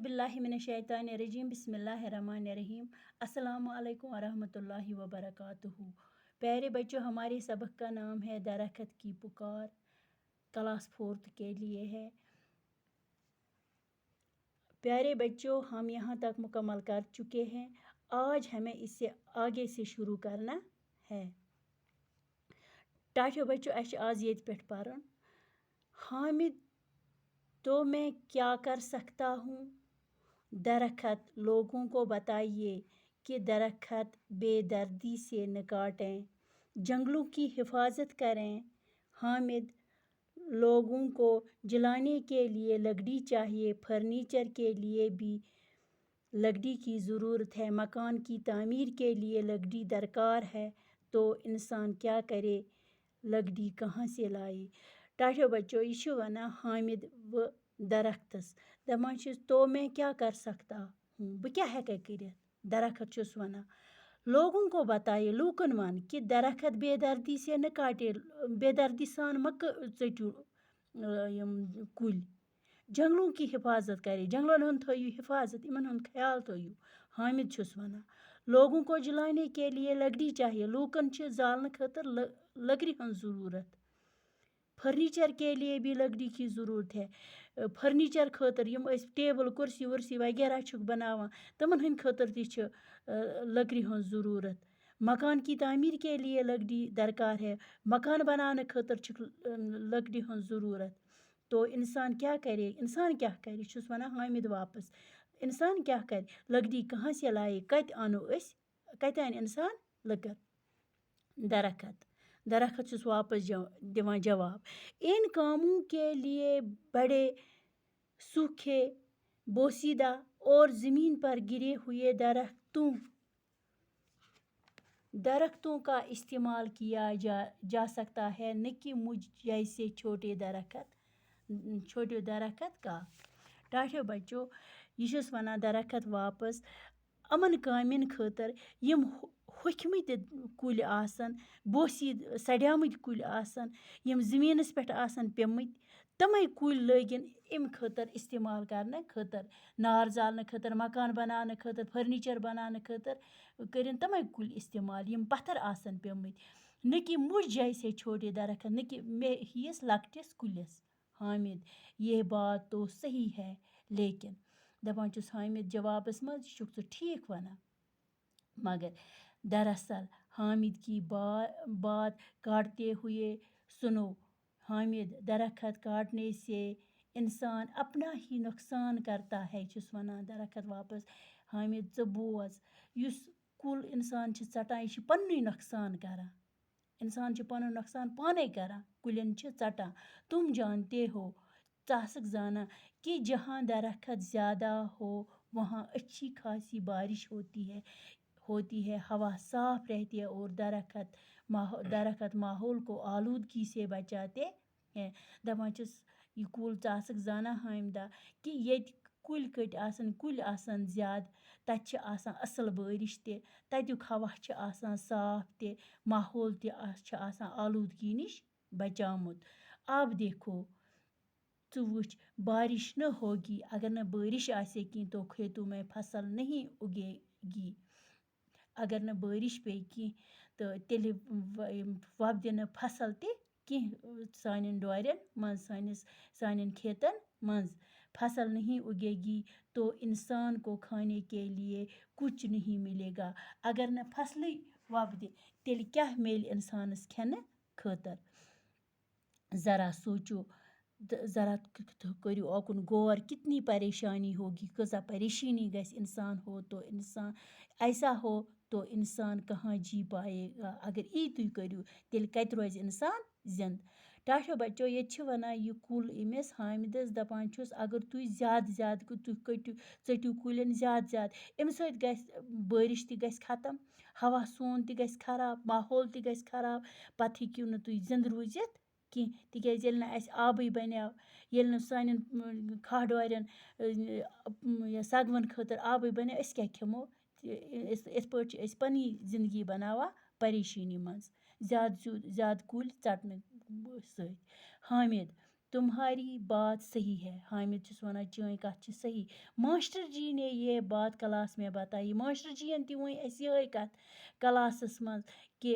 औज़ुबिल्लाहिमिनश्शैतानिर्रजीम बिस्मिल्लाहिर्रहमानिर्रहीम। अस्सलामु अलैकुम वरहमतुल्लाहि वबरकातुहू। प्यारे बच्चों, हमारे सबक का नाम है दरख्त की पुकार। क्लास 4 के लिए है। प्यारे बच्चों, हम यहाँ तक मुकम्मल कर चुके हैं। आज हमें इससे आगे से शुरू करना है। टाठो बच्चों, अश आज ये पेट परन। हामिद, तो मैं क्या कर सकता हूँ? दरख्त लोगों को बताइए कि दरख्त बेदर्दी से न काटें, जंगलों की हिफाजत करें। हामिद, लोगों को जलाने के लिए लकड़ी चाहिए, फर्नीचर के लिए भी लकड़ी की ज़रूरत है, मकान की तामीर के लिए लकड़ी दरकार है, तो इंसान क्या करे, लकड़ी कहाँ से लाए? टाठो बच्चों, यह वना हामिद व दरख्तस दपान तो मैं क्या कर सकता हूँ, बह क्या हेके करित? दरख्त चुस वना लोगों को बताइए, लूकन वन कि दरख्त बेदर्दी से न काटे, बेदर्दी सान मक चटू कुल, जंगलों की हिफाजत करे, जंगलों हंद थयु हिफाजत, इमन हंद ख्याल थयु। हामिद छुस वना लोगों को जलाने के लिए लकड़ी चाहिए, लूकन छ जालने खतर लकड़ी हंद ज़रूरत। फर्नीचर के लिए भी लकड़ी की ज़रूरत है। फर्नीचर खतर यम अस टेबल कुर्सी वर्सी वगैरह छुक बनावान, तमन हंद खतर ति छ लकड़ी हंद ज़रूरत। मकान की तामीर के लिए लकड़ी दरकार है, मकान बनाने खतर छुक लकड़ी हंद ज़रूरत। तो इंसान क्या करे, इंसान क्या करे, छुस वना हामिद वापस, इंसान क्या करे, लकड़ी कहाँ से लाए, कत आनो अस, कत आन इंसान लकड़? दरख्त छुस वापस दिवान जवाब, इन कामों के लिए बड़े सूखे, बोसीदा और ज़मीन पर गिरे हुए दरख्तों का इस्तेमाल किया जा सकता है, न कि मुझ जैसे छोटे दरख्त का। टाठो बच्चों, यह वना दरख्त वापस अमन कामिन खतर यम होखमत कुल आसन, बोसीद सड़्यामत कुल आसन, यम ज़मीनस पेठ आसन पेमत, तमै कुल लगिन इम खतर इस्तेमाल करने खतर, नार जालने खतर, मकान बनाने खतर, फर्नीचर बनाने खतर करिन तमै कुल इस्तेमाल यम पत्थर आसन पेमत, न कि मुझ जैसे छोटे दरख्त, न कि मे हियस लकटिस कुलिस। हामिद, ये बात तो सही है, लेकिन दपान चुस हामिद जवाबस मज छुक ठीक वना, मगर दरअसल हामिद की बात काटते हुए सुनो। हामिद, दरख्त काटने से इंसान अपना ही नुकसान करता है, छुस वना दरख्त वापस। हामिद च बोज, युस कुल इंसान छ चटान यह पन्नुई नुकसान करा, इंसान छ पनुन नुकसान पाने करा, कुलिन छ चटान। तुम जानते हो, चासक जाना कि जहाँ दरख्त ज़्यादा हो वहाँ अच्छी खासी बारिश होती है, हवा साफ रहती है और दरख्त माहौल को आलूदगी से बचाते हैं। दपान छुस यह कुल चासक जाना हामिदा कि ये कुल आसन ज़्यादा, तत छ आसान असल बारिश ते, तत्युक हवा छ आसान साफ ते, माहौल ते छ आसान आलूदगी निश बचामुत। अब देखो, तू वुच, बारिश न होगी, अगर न बारिश आसे की तो खेतों में फसल नहीं उगेगी। अगर न बारिश पे की तो तेल वपदि न फसल ते कि सानिन डोरन मज, सानिन खेतन मज फसल नहीं उगेगी तो इंसान को खाने के लिए कुछ नहीं मिलेगा। अगर न फसल वपदि तेल क्या मिल इंसानस खेने खतर? ज़रा सोचो, ज़रा करो ओकुन गौर, कितनी परेशानी होगी, कज़ा परेशानी गस इंसान हो तो इंसान ऐसा हो तो इंसान कहाँ जी पाएगा। अगर ई तुम करो तेल कत रोज इंसान जिंद। टाठो बच्चों, ये वना यह कुल इमिस हामिदस दपान छुस, अगर तुम ज़्यादा तुम चटू कुलिन ज़्यादा अमि सत गस बारिश ति गस खत्म, हवा सोन ति गस खराब, माहौल ति गस खराब, पत हेकिव न तुम जिंद रूजित कि तिकेज येल न अस आबे बन्याव, येल न सानिन खाडोरन सगवन खतर आबे बन्याव, अस क्या खेमो? इस पट अस पन्नी जिंदगी बनावा परेशानी मज, ज़्यादा कुल चटने सत। हामिद, तुम्हारी बात सही है। हामिद छुस वनान चोन कथ छ सही। मास्टर जी ने ये बात क्लास में बताई। मास्टर जी ती वन अस ये कथ क्लासस मज कि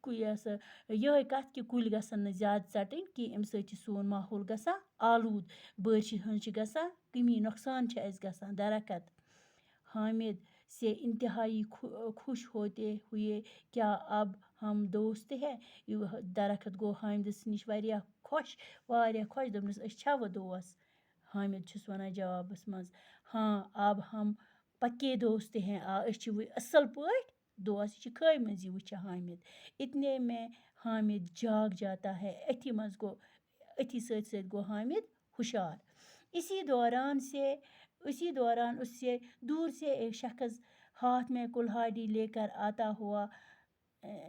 ये कथ कि कुल गसन न ज्यादा चटन कि अम सत सोन माहौल गसा आलूद, बारिश हंज गसा कमी नुकसान अस गसान दरखत। हामिद से इंतहाई खुश होते हुए, क्या अब हम दोस्त हैं? दरखत गो हामिदस निश वारिया खुश, वारिया खुश, दोपनस अस छा वो दोस्त? हामिद छुस वनान जवाबस मज, हाँ अब हम पक्के दोस्त हैं। अस छ असल पॉइंट दोस्त। यह खै मजी वुचा हामिद। इतने में हामिद जाग जाता है। अथी सत सत गो हामिद हुशार। इसी दौरान उससे दूर से एक शख्स हाथ में कुल्हाड़ी लेकर आता हुआ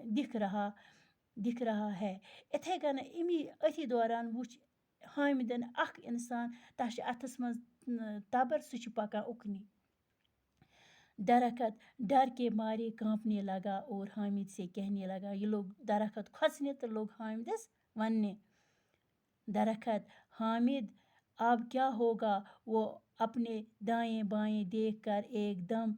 दिख रहा है। इथे कन अथी दौरान वुच हामिदन अख इंसान तस अथस मज तबर सु पकान उकनी। दरखत डर के मारे कांपने लगा और हामिद से कहने लगा, ये लोग दरखत खसने तो लोग हामिदस वन्ने। दरखत, हामिद अब क्या होगा? वो अपने दाएं बाएं देखकर एकदम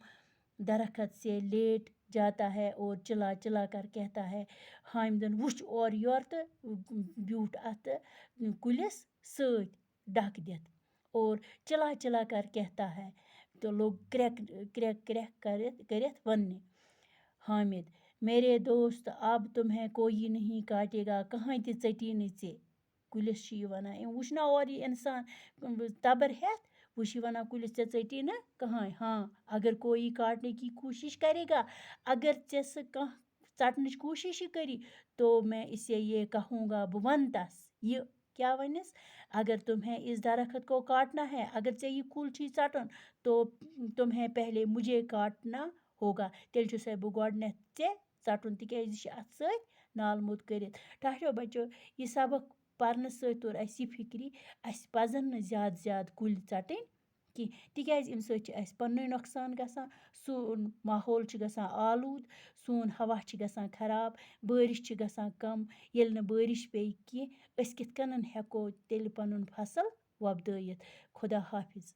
दरखत से लेट जाता है और चिल्ला चिल्ला कर कहता है। हामिदन वुच और योर तो ब्यूट अत कुलिस सत डक दित और चिल्ला चिल्ला कर कहता है। तो लोग क्रैक क्रैक क्रैक करित वन्ने। हामिद, मेरे दोस्त अब तुम्हें कोई नहीं काटेगा, कहाँ ते चटी चे। कुलिस वनान वुचना और ये इंसान तबर हेत वुच वनान कुलिस चे चटी न कहाँ। हाँ अगर कोई काटने की कोशिश करेगा, अगर से कह चटने कोशिश ही करी तो मैं इसे ये कहूँगा, बह वन तस ये क्या वनस, अगर तुम्हें इस दरख्त को काटना है, अगर से ये कुल छी चटन तो तुम्हें पहले मुझे काटना होगा। तेल छु बह गोडनेथ चे चटन तिकज अत सत नाल मोद करित। टाठो बच्चो ये सबक पर्न सत तोर अस यह फिक्री अस पजन न ज्यादा ज्यादा कुल चटन कि तिकज अम सत अस पन्ने नुकसान गसान, सोन माहौल छ गसान आलूद, सोन हवा छ गसान खराब, बारिश छ गसान कम। येल न बारिश पे कि अस कित कनन हेको तेल पनुन फसल वोबदयित। खुदा हाफिज।